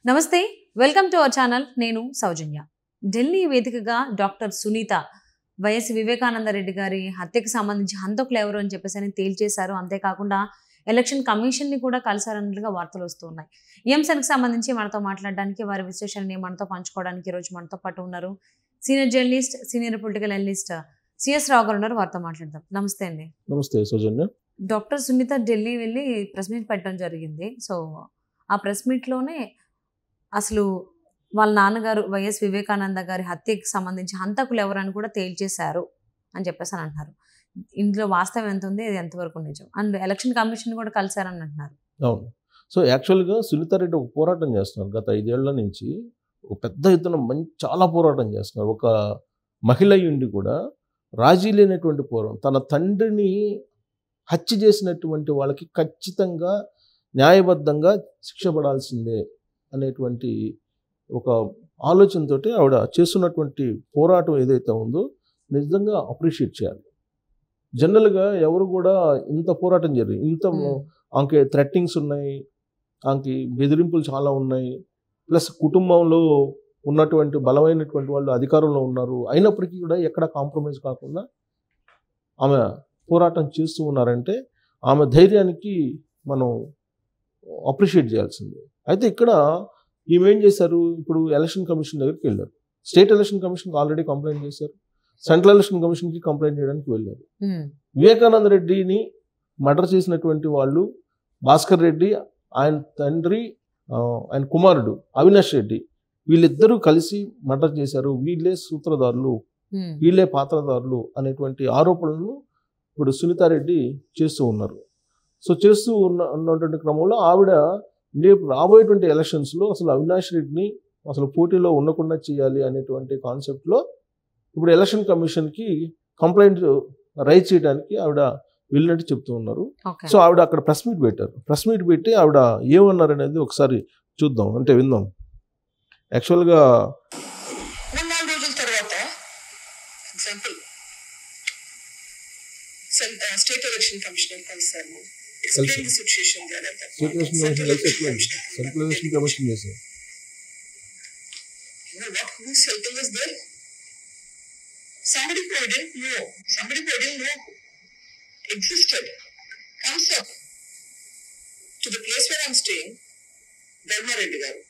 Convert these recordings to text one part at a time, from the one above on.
నమస్తే, welcome to our channel. నేను సౌజన్య. ఢిల్లీ వేదికగా డాక్టర్ సునీత వైఎస్ వివేకానంద రెడ్డి గారి హత్యకు సంబంధించి హంతకులు ఎవరు అని చెప్పేసి తేల్చేశారు. అంతేకాకుండా ఎలక్షన్ కమిషన్ని కూడా కలిశారన్నట్లుగా వార్తలు వస్తున్నాయి. ఈ అంశానికి సంబంధించి మనతో మాట్లాడడానికి, వారి విశ్లేషణని మనతో పంచుకోవడానికి ఈరోజు మనతో పాటు ఉన్నారు senior journalist, senior political analyst C S Rao గారు ఉన్నారు. వారితో మాట్లాడదాం. నమస్తే అండి. నమస్తే సౌజన్య. డాక్టర్ సునీత ఢిల్లీ వెళ్ళి ప్రెస్ మీట్ పెట్టడం జరిగింది. సో ఆ ప్రెస్ మీట్లోనే అసలు వాళ్ళ నాన్నగారు వైఎస్ వివేకానంద గారి హత్యకి సంబంధించి హంతకులు ఎవరని కూడా తేల్చేశారు అని చెప్పేసి అని అంటున్నారు. ఇందులో వాస్తవం ఎంత ఉంది, ఇది ఎంతవరకు నిజం? అండ్ ఎలక్షన్ కమిషన్ కూడా కలిశారని అంటున్నారు. అవును. సో యాక్చువల్గా సునీతారెడ్డి ఒక పోరాటం చేస్తున్నారు. గత 5 ఏళ్ల నుంచి ఒక పెద్ద ఎత్తున చాలా పోరాటం చేస్తున్నారు. ఒక మహిళ ఉండి కూడా రాజీ లేనటువంటి పోరాటం. తన తండ్రిని హత్య చేసినటువంటి వాళ్ళకి ఖచ్చితంగా న్యాయబద్ధంగా శిక్ష పడాల్సిందే అనేటువంటి ఒక ఆలోచనతోటి ఆవిడ చేస్తున్నటువంటి పోరాటం ఏదైతే ఉందో నిజంగా అప్రిషియేట్ చేయాలి. జనరల్గా ఎవరు కూడా ఇంత పోరాటం జరిగింది, ఇంత ఆమెకి థ్రెట్టింగ్స్ ఉన్నాయి, ఆమెకి బెదిరింపులు చాలా ఉన్నాయి, ప్లస్ కుటుంబంలో ఉన్నటువంటి బలమైనటువంటి వాళ్ళు అధికారంలో ఉన్నారు. అయినప్పటికీ కూడా ఎక్కడ కాంప్రమైజ్ కాకుండా ఆమె పోరాటం చేస్తూ ఉన్నారంటే ఆమె ధైర్యానికి మనం అప్రిషియేట్ చేయాల్సిందే. అయితే ఇక్కడ ఈమె ఏం చేశారు, ఇప్పుడు ఎలక్షన్ కమిషన్ దగ్గరికి వెళ్ళారు. స్టేట్ ఎలక్షన్ కమిషన్కి ఆల్రెడీ కంప్లైంట్ చేశారు, సెంట్రల్ ఎలక్షన్ కమిషన్కి కంప్లైంట్ చేయడానికి వెళ్ళారు. వివేకానంద రెడ్డిని మర్డర్ చేసినటువంటి వాళ్ళు భాస్కర్ రెడ్డి, ఆయన తండ్రి, ఆయన కుమారుడు అవినాష్ రెడ్డి, వీళ్ళిద్దరూ కలిసి మర్డర్ చేశారు, వీళ్ళే సూత్రధారులు, వీళ్ళే పాత్రధారులు అనేటువంటి ఆరోపణలను ఇప్పుడు సునీతారెడ్డి చేస్తూ ఉన్నారు. సో చేస్తూ ఉన్నటువంటి క్రమంలో ఆవిడ రేపు రాబోయేటువంటి ఎలక్షన్స్లో అసలు అవినాష్ రెడ్డిని అసలు పోటీలో ఉండకుండా చేయాలి అనేటువంటి కాన్సెప్ట్లో ఇప్పుడు ఎలక్షన్ కమిషన్కి కంప్లైంట్ రైజ్ చేయడానికి ఆవిడ వెళ్ళినట్టు చెప్తూ ఉన్నారు. సో ఆవిడ అక్కడ ప్రెస్ మీట్ పెట్టారు. ప్రెస్ మీట్ పెట్టి ఆవిడ ఏమన్నారు అనేది ఒకసారి చూద్దాం, అంటే విందాం. యాక్చువల్గా 3-4 రోజుల తర్వాత ఎగ్జాంపుల్ స్టేట్ ఎలక్షన్ కమిషనర్ కలిసారు. Explain the situation there at that point. Central election commission చేశారు. You know what? Whose helping was there? Somebody who I didn't know existed comes up to the place where I'm staying, Dharma Reddy garu.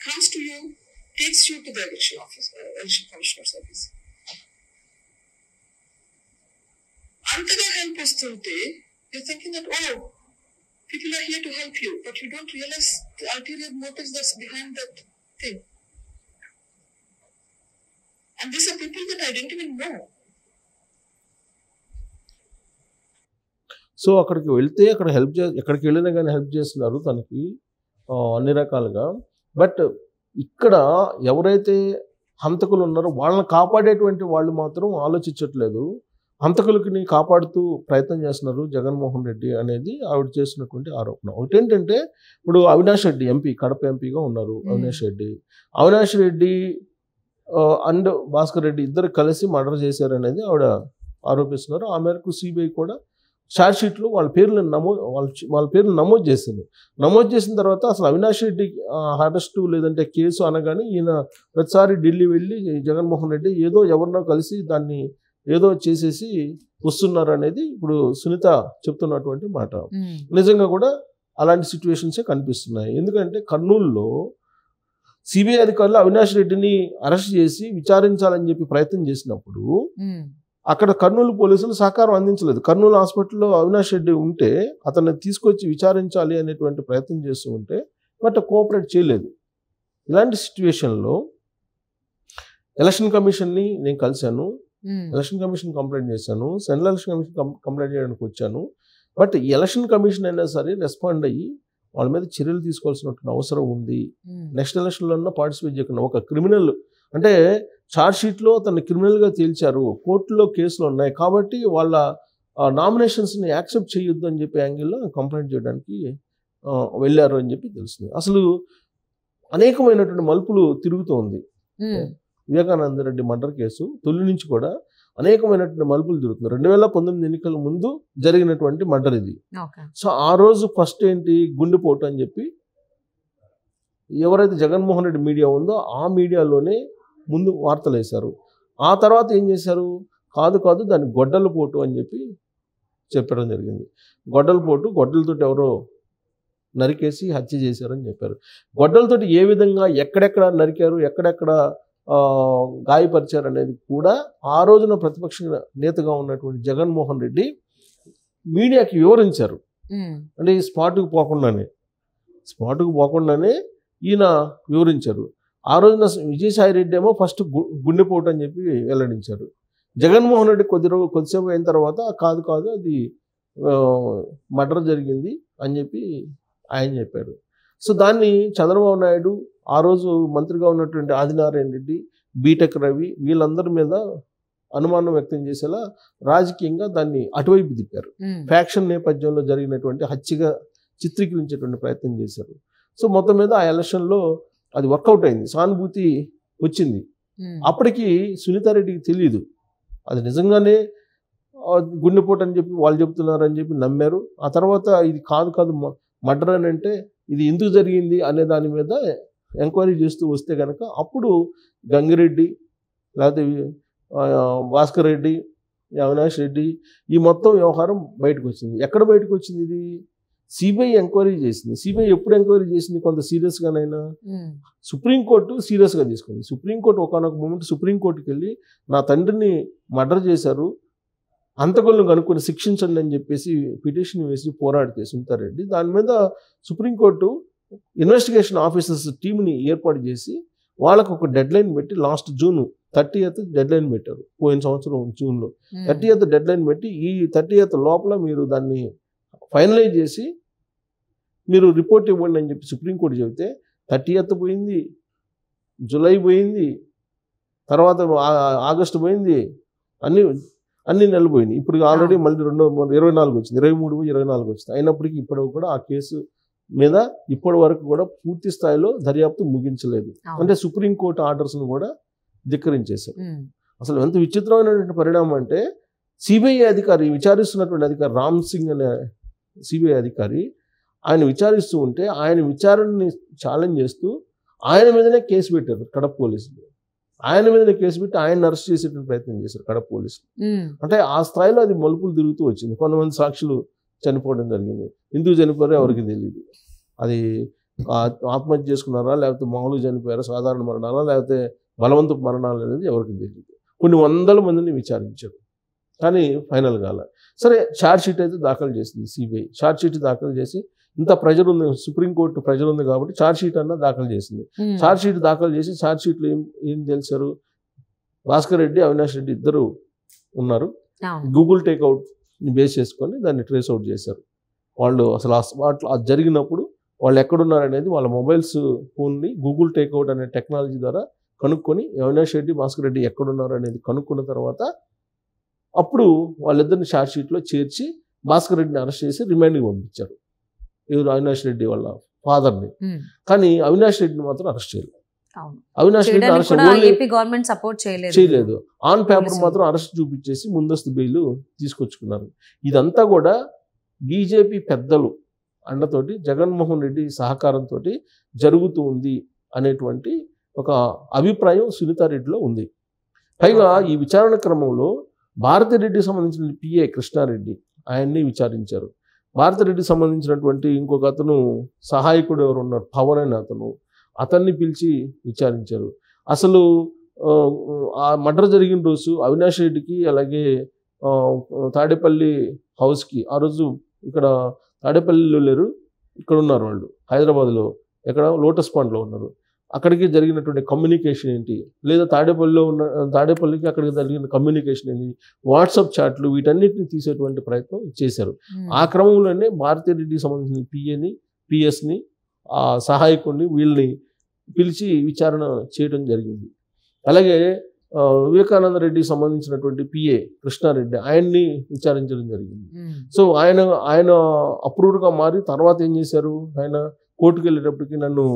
Comes to you, takes you to the election office, election commissioner's office. అంతగా help వస్తుంటే you're thinking that, oh, people are here to help you, but you don't realize the ulterior motives that's behind that thing. And these are people that I didn't even know. So అక్కడికి వెళ్తే అక్కడ ఎక్కడికి వెళ్ళినా కానీ help చేస్తున్నారు తనకి అన్ని రకాలుగా. బట్ ఇక్కడ ఎవరైతే హంతకులు ఉన్నారో వాళ్ళని కాపాడేటువంటి వాళ్ళు మాత్రం ఆలోచించట్లేదు. హంతకులకి కాపాడుతూ ప్రయత్నం చేస్తున్నారు జగన్మోహన్ రెడ్డి అనేది ఆవిడ చేస్తున్నటువంటి ఆరోపణ. ఒకటేంటంటే ఇప్పుడు అవినాష్ రెడ్డి ఎంపీ, కడప ఎంపీగా ఉన్నారు అవినాష్ రెడ్డి అండ్ భాస్కర్ రెడ్డి ఇద్దరు కలిసి మర్డర్ చేశారు అనేది ఆవిడ ఆరోపిస్తున్నారు. ఆ మేరకు సిబిఐ కూడా ఛార్జ్ షీట్లో వాళ్ళ పేర్లు నమోదు చేసింది. నమోదు చేసిన తర్వాత అసలు అవినాష్ రెడ్డి అరెస్టు లేదంటే కేసు అనగానే ఈయన ప్రతిసారి ఢిల్లీ వెళ్ళి జగన్మోహన్ రెడ్డి ఏదో ఎవరినో కలిసి దాన్ని ఏదో చేసేసి వస్తున్నారు అనేది ఇప్పుడు సునీత చెప్తున్నటువంటి మాట. నిజంగా కూడా అలాంటి సిచ్యువేషన్సే కనిపిస్తున్నాయి. ఎందుకంటే కర్నూలులో సిబిఐ అధికారులు అవినాష్ రెడ్డిని అరెస్ట్ చేసి విచారించాలని చెప్పి ప్రయత్నం చేసినప్పుడు అక్కడ కర్నూలు పోలీసులు సహకారం అందించలేదు. కర్నూలు హాస్పిటల్లో అవినాష్ రెడ్డి ఉంటే అతన్ని తీసుకొచ్చి విచారించాలి అనేటువంటి ప్రయత్నం చేస్తూ ఉంటే బట్ కోఆపరేట్ చేయలేదు. ఇలాంటి సిచ్యువేషన్లో ఎలక్షన్ కమిషన్ని నేను కలిశాను, ఎలక్షన్ కమిషన్ కంప్లైంట్ చేశాను, సెంట్రల్ ఎలక్షన్ కమిషన్ కంప్లైంట్ చేయడానికి వచ్చాను. బట్ ఎలక్షన్ కమిషన్ అయినా సరే రెస్పాండ్ అయ్యి వాళ్ళ మీద చర్యలు తీసుకోవాల్సినటువంటి అవసరం ఉంది. నెక్స్ట్ ఎలక్షన్లో పార్టిసిపేట్ చేయకుండా ఒక క్రిమినల్ అంటే ఛార్జ్ షీట్లో తను క్రిమినల్గా తేల్చారు, కోర్టులో కేసులు ఉన్నాయి కాబట్టి వాళ్ళ నామినేషన్స్ని యాక్సెప్ట్ చేయొద్దు అని చెప్పి యాంగిల్లో కంప్లైంట్ చేయడానికి వెళ్ళారు అని చెప్పి తెలుస్తుంది. అసలు అనేకమైనటువంటి మలుపులు తిరుగుతూ ఉంది. వివేకానంద రెడ్డి మర్డర్ కేసు తొలి నుంచి కూడా అనేకమైనటువంటి మలుపులు తిరుగుతుంది. 2019 ఎన్నికల ముందు జరిగినటువంటి మర్డర్ ఇది. ఓకే. సో ఆ రోజు ఫస్ట్ ఏంటి, గుండెపోటు అని చెప్పి ఎవరైతే జగన్మోహన్ రెడ్డి మీడియా ఉందో ఆ మీడియాలోనే ముందు వార్తలు వేశారు. ఆ తర్వాత ఏం చేశారు, కాదు దాన్ని గొడ్డల పోటు అని చెప్పి చెప్పడం జరిగింది. గొడ్డల పోటు, గొడ్డలతోటి ఎవరో నరికేసి హత్య చేశారని చెప్పారు. గొడ్డలతోటి ఏ విధంగా ఎక్కడెక్కడ నరికారు, ఎక్కడెక్కడ గాయపరిచారు అనేది కూడా ఆ రోజున ప్రతిపక్ష నేతగా ఉన్నటువంటి జగన్మోహన్ రెడ్డి మీడియాకి వివరించారు. అంటే ఈ స్పాట్కు పోకుండానే ఈయన వివరించారు. ఆ రోజున విజయసాయి రెడ్డి ఏమో ఫస్ట్ గుండెపోటు అని చెప్పి వెల్లడించారు. జగన్మోహన్ రెడ్డి కొద్దిసేపు అయిన తర్వాత కాదు అది మర్డర్ జరిగింది అని చెప్పి ఆయన చెప్పారు. సో దాన్ని చంద్రబాబు నాయుడు, ఆ రోజు మంత్రిగా ఉన్నటువంటి ఆదినారాయణ రెడ్డి, బీటెక్ రవి వీళ్ళందరి మీద అనుమానం వ్యక్తం చేసేలా రాజకీయంగా దాన్ని అటువైపు తిప్పారు. ఫ్యాక్షన్ నేపథ్యంలో జరిగినటువంటి హత్యగా చిత్రీకరించేటువంటి ప్రయత్నం చేశారు. సో మొత్తం మీద ఆ ఎలక్షన్లో అది వర్కౌట్ అయింది, సానుభూతి వచ్చింది. అప్పటికి సునీతారెడ్డికి తెలియదు అది నిజంగానే గుండెపోటు అని చెప్పి వాళ్ళు చెప్తున్నారని చెప్పి నమ్మారు. ఆ తర్వాత ఇది కాదు మర్డర్ అని అంటే ఇది ఎందుకు జరిగింది అనే దాని మీద ఎంక్వైరీ చేస్తూ వస్తే కనుక అప్పుడు గంగిరెడ్డి, లేకపోతే భాస్కర్ రెడ్డి, అవినాష్ రెడ్డి ఈ మొత్తం వ్యవహారం బయటకు వచ్చింది. ఎక్కడ బయటకు వచ్చింది, ఇది సిబిఐ ఎంక్వైరీ చేసింది. సిబిఐ ఎప్పుడు ఎంక్వైరీ చేసింది, కొంత సీరియస్గానైనా సుప్రీంకోర్టు సీరియస్గా తీసుకుంది. సుప్రీంకోర్టు ఒకనొక మూమెంట్ సుప్రీంకోర్టుకి వెళ్ళి నా తండ్రిని మర్డర్ చేశారు, అంతకులను కనుక్కొని శిక్షించండి అని చెప్పేసి పిటిషన్ వేసి పోరాడితే సునీతారెడ్డి, దాని మీద సుప్రీంకోర్టు ఇన్వెస్టిగేషన్ ఆఫీసర్స్ టీంని ఏర్పాటు చేసి వాళ్ళకు ఒక డెడ్ లైన్ పెట్టి last June 30th dead line పెట్టారు. పోయిన సంవత్సరం జూన్లో 30th డెడ్ లైన్ పెట్టి ఈ 30th లోపల మీరు దాన్ని ఫైనలైజ్ చేసి మీరు రిపోర్ట్ ఇవ్వండి అని చెప్పి సుప్రీంకోర్టు చెబితే 30th పోయింది, జూలై పోయింది, తర్వాత ఆగస్టు పోయింది, అన్ని నెలలు పోయింది. ఇప్పుడు ఆల్రెడీ మళ్ళీ 24 వచ్చింది, 23-24 వచ్చింది. అయినప్పటికీ ఇప్పటికి కూడా ఆ కేసు మీద ఇప్పటి వరకు కూడా పూర్తి స్థాయిలో దర్యాప్తు ముగించలేదు. అంటే సుప్రీంకోర్టు ఆర్డర్స్ను కూడా ధిక్కరించేశారు. అసలు ఎంత విచిత్రమైనటువంటి పరిణామం అంటే సిబిఐ అధికారి, విచారిస్తున్నటువంటి అధికారి రామ్ సింగ్ అనే సిబిఐ అధికారి, ఆయన విచారిస్తూ ఉంటే ఆయన విచారణని ఛాలెంజ్ చేస్తూ ఆయన మీదనే కేసు పెట్టారు కడప పోలీసులు. ఆయన మీదనే కేసు పెట్టి ఆయన అరెస్ట్ చేసేటువంటి ప్రయత్నం చేశారు కడప పోలీసులు. అంటే ఆ స్థాయిలో అది మలుపులు తిరుగుతూ వచ్చింది. కొంతమంది సాక్షులు చనిపోవడం జరిగింది. ఎందుకు చనిపోయారో ఎవరికి తెలియదు. అది ఆత్మహత్య చేసుకున్నారా, లేకపోతే మామూలుగా చనిపోయారా, సాధారణ మరణాలా, లేకపోతే బలవంతపు మరణాలు అనేది ఎవరికి తెలియదు. కొన్ని వందల మందిని విచారించారు కానీ ఫైనల్ కాల. సరే, ఛార్జ్ షీట్ అయితే దాఖలు చేసింది సిబిఐ. ఛార్జ్ షీట్ దాఖలు చేసి ఇంత ప్రెజర్ ఉంది, సుప్రీంకోర్టు ప్రెజర్ ఉంది కాబట్టి ఛార్జ్ షీట్ అన్నా దాఖలు చేసింది. ఛార్జ్ షీట్ దాఖలు చేసి ఛార్జ్ షీట్లో ఏం తెలిసారు, భాస్కర్ రెడ్డి, అవినాష్ రెడ్డి ఇద్దరు ఉన్నారు. గూగుల్ టేక్అవుట్ బేస్ చేసుకొని దాన్ని ట్రేస్ అవుట్ చేశారు. వాళ్ళు అసలు అది జరిగినప్పుడు వాళ్ళు ఎక్కడున్నారనేది వాళ్ళ మొబైల్స్ ఫోన్ని గూగుల్ టేక్అవుట్ అనే టెక్నాలజీ ద్వారా కనుక్కొని అవినాష్ రెడ్డి, భాస్కర్ రెడ్డి ఎక్కడున్నారు అనేది కనుక్కున్న తర్వాత అప్పుడు వాళ్ళిద్దరిని ఛార్జ్ షీట్లో చేర్చి భాస్కర్ రెడ్డిని అరెస్ట్ చేసి రిమాండ్కి పంపించారు. ఎవరు, అవినాష్ రెడ్డి వాళ్ళ ఫాదర్ని. కానీ అవినాష్ రెడ్డిని మాత్రం అరెస్ట్ చేయలేదు. అవినాష్ రెడ్డి చేయలేదు. ఆన్ పేపర్ మాత్రం అరెస్ట్ చూపించేసి ముందస్తు బెయిల్ తీసుకొచ్చుకున్నారు. ఇదంతా కూడా బీజేపీ పెద్దలు అండతోటి, జగన్మోహన్ రెడ్డి సహకారంతో జరుగుతూ ఉంది అనేటువంటి ఒక అభిప్రాయం సునీతారెడ్డిలో ఉంది. పైగా ఈ విచారణ క్రమంలో భారతిరెడ్డికి సంబంధించిన పిఏ కృష్ణారెడ్డి ఆయన్ని విచారించారు. భారతిరెడ్డికి సంబంధించినటువంటి ఇంకొక అతను సహాయకుడు ఎవరు ఉన్నారు, పవన్ అనే అతన్ని పిలిచి విచారించారు. అసలు ఆ మర్డర్ జరిగిన రోజు అవినాష్ రెడ్డికి అలాగే తాడేపల్లి హౌస్కి, ఆ రోజు ఇక్కడ తాడేపల్లిలో లేరు, ఇక్కడ ఉన్నారు వాళ్ళు హైదరాబాద్లో, ఎక్కడ లోటస్ పాండ్లో ఉన్నారు. అక్కడికి జరిగినటువంటి కమ్యూనికేషన్ ఏంటి, లేదా తాడేపల్లికి అక్కడికి జరిగిన కమ్యూనికేషన్ ఏంటి, వాట్సాప్ చాట్లు, వీటన్నిటిని తీసేటువంటి ప్రయత్నం చేశారు. ఆ క్రమంలోనే భారతిరెడ్డికి సంబంధించిన పిఏని, పిఎస్ని, ఆ సహాయకుడిని వీళ్ళని పిలిచి విచారణ చేయడం జరిగింది. అలాగే వివేకానంద రెడ్డికి సంబంధించినటువంటి పిఏ కృష్ణారెడ్డి ఆయన్ని విచారించడం జరిగింది. సో ఆయన అప్రూవర్గా మారి తర్వాత ఏం చేశారు, ఆయన కోర్టుకు వెళ్ళేటప్పటికి నన్ను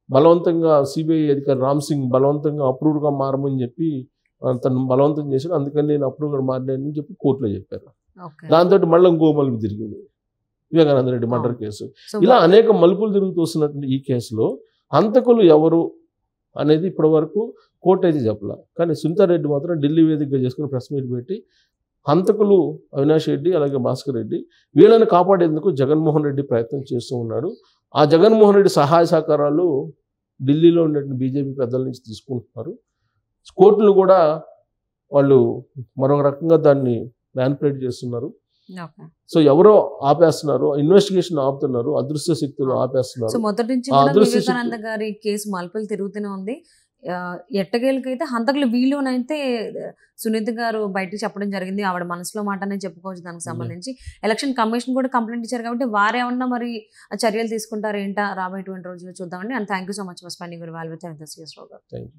బలవంతంగా సిబిఐ అధికారి రామ్ సింగ్ బలవంతంగా అప్రూవర్గా మారమని చెప్పి తను బలవంతం చేశాడు, అందుకని నేను అప్పుడు కూడా మారినానని చెప్పి కోర్టులో చెప్పారు. ఓకే. దాంతో మళ్ళీ ఇంకో మలుపు తిరిగింది, Vivekananda Reddy murder case. So ఇలా అనేక మలుపులు తిరుగుతూ వస్తున్నటువంటి ఈ కేసులో హంతకులు ఎవరు అనేది ఇప్పటి వరకు కోర్టు అయితే చెప్పలే. కానీ సునీతారెడ్డి మాత్రం ఢిల్లీ వేదికగా చేసుకుని ప్రెస్ మీట్ పెట్టి హంతకులు అవినాష్ రెడ్డి అలాగే భాస్కర్ రెడ్డి వీళ్ళని కాపాడేందుకు జగన్మోహన్ రెడ్డి ప్రయత్నం చేస్తూ ఉన్నాడు. ఆ జగన్మోహన్ రెడ్డి సహాయ సహకారాలు ఢిల్లీలో ఉన్నటువంటి బీజేపీ పెద్దల నుంచి తీసుకుంటున్నారు. కోర్టులు కూడా వాళ్ళు మరొక రకంగా దాన్ని మ్యానిపులేట్ చేస్తున్నారు. ఓకే. సో ఎవరో ఆపేస్తున్నారు, ఇన్వెస్టిగేషన్ ఆపుతున్నారు, అదృశ్య శక్తులు సో ఆపేస్తున్నారు. మొదటి నుంచి ఆ కూడా అదృశ్య వివేకానంద గారి కేసు మలుపులు తిరుగుతూనే ఉంది. ఎట్టకేలకైతే హంతకులు వీళ్ళునైతే సునీత గారు బయటకు చెప్పడం జరిగింది. ఆవిడ మనసులో మాట అనేది చెప్పుకోవచ్చు. దానికి సంబంధించి ఎలక్షన్ కమిషన్ కూడా కంప్లైంట్ ఇచ్చారు కాబట్టి వారేమన్నా మరి చర్యలు తీసుకుంటారు ఏంటా రాబోయేటువంటి రోజుల్లో చూద్దామండి. And thank you so much for spending your valuable time with us. Thank you.